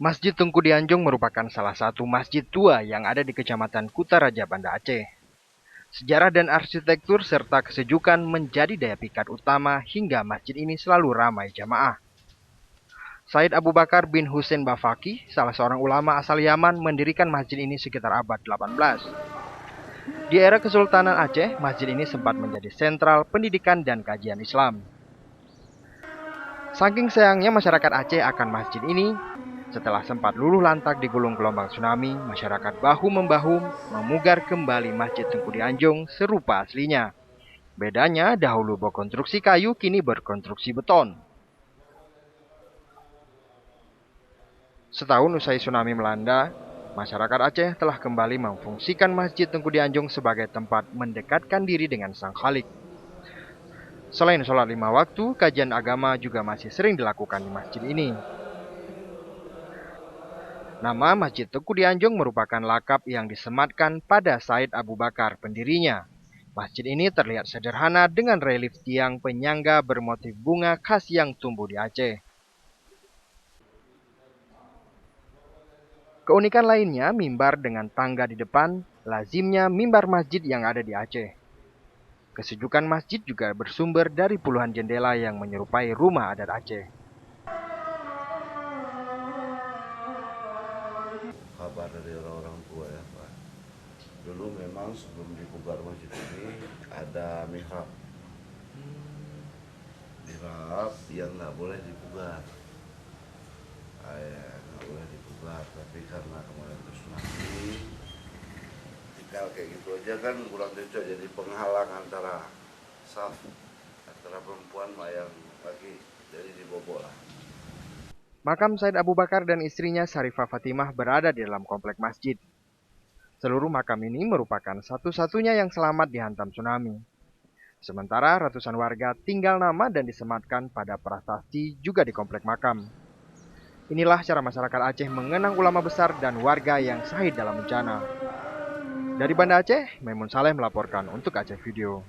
Masjid Tengku Dianjung merupakan salah satu masjid tua yang ada di Kecamatan Kutaraja, Banda Aceh. Sejarah dan arsitektur serta kesejukan menjadi daya pikat utama hingga masjid ini selalu ramai jamaah. Said Abu Bakar bin Husain Bafaki, salah seorang ulama asal Yaman, mendirikan masjid ini sekitar abad 18. Di era Kesultanan Aceh, masjid ini sempat menjadi sentral pendidikan dan kajian Islam. Saking sayangnya masyarakat Aceh akan masjid ini, setelah sempat luluh lantak digulung gelombang tsunami, masyarakat bahu-membahu memugar kembali Masjid Tengku Dianjung serupa aslinya. Bedanya, dahulu berkonstruksi kayu, kini berkonstruksi beton. Setahun usai tsunami melanda, masyarakat Aceh telah kembali memfungsikan Masjid Tengku Dianjung sebagai tempat mendekatkan diri dengan Sang Khalik. Selain sholat 5 waktu, kajian agama juga masih sering dilakukan di masjid ini. Nama Masjid Tengku Dianjung merupakan lakap yang disematkan pada Said Abu Bakar, pendirinya. Masjid ini terlihat sederhana dengan relief tiang penyangga bermotif bunga khas yang tumbuh di Aceh. Keunikan lainnya, mimbar dengan tangga di depan, lazimnya mimbar masjid yang ada di Aceh. Kesejukan masjid juga bersumber dari puluhan jendela yang menyerupai rumah adat Aceh. Kabar dari orang-orang tua ya Pak. Dulu memang sebelum dipugar masjid ini ada mihrab. Mihrab yang nggak boleh dipugar. Nggak boleh dipugar, tapi karena kemarin itu tsunami, tinggal kayak gitu aja kan kurang cocok, jadi penghalang antara saf antara perempuan sama yang laki, jadi dibobol lah. Makam Said Abu Bakar dan istrinya Syarifah Fatimah berada di dalam komplek masjid. Seluruh makam ini merupakan satu-satunya yang selamat dihantam tsunami. Sementara ratusan warga tinggal nama dan disematkan pada prasasti juga di komplek makam. Inilah cara masyarakat Aceh mengenang ulama besar dan warga yang syahid dalam bencana. Dari Banda Aceh, Maimun Saleh melaporkan untuk Aceh Video.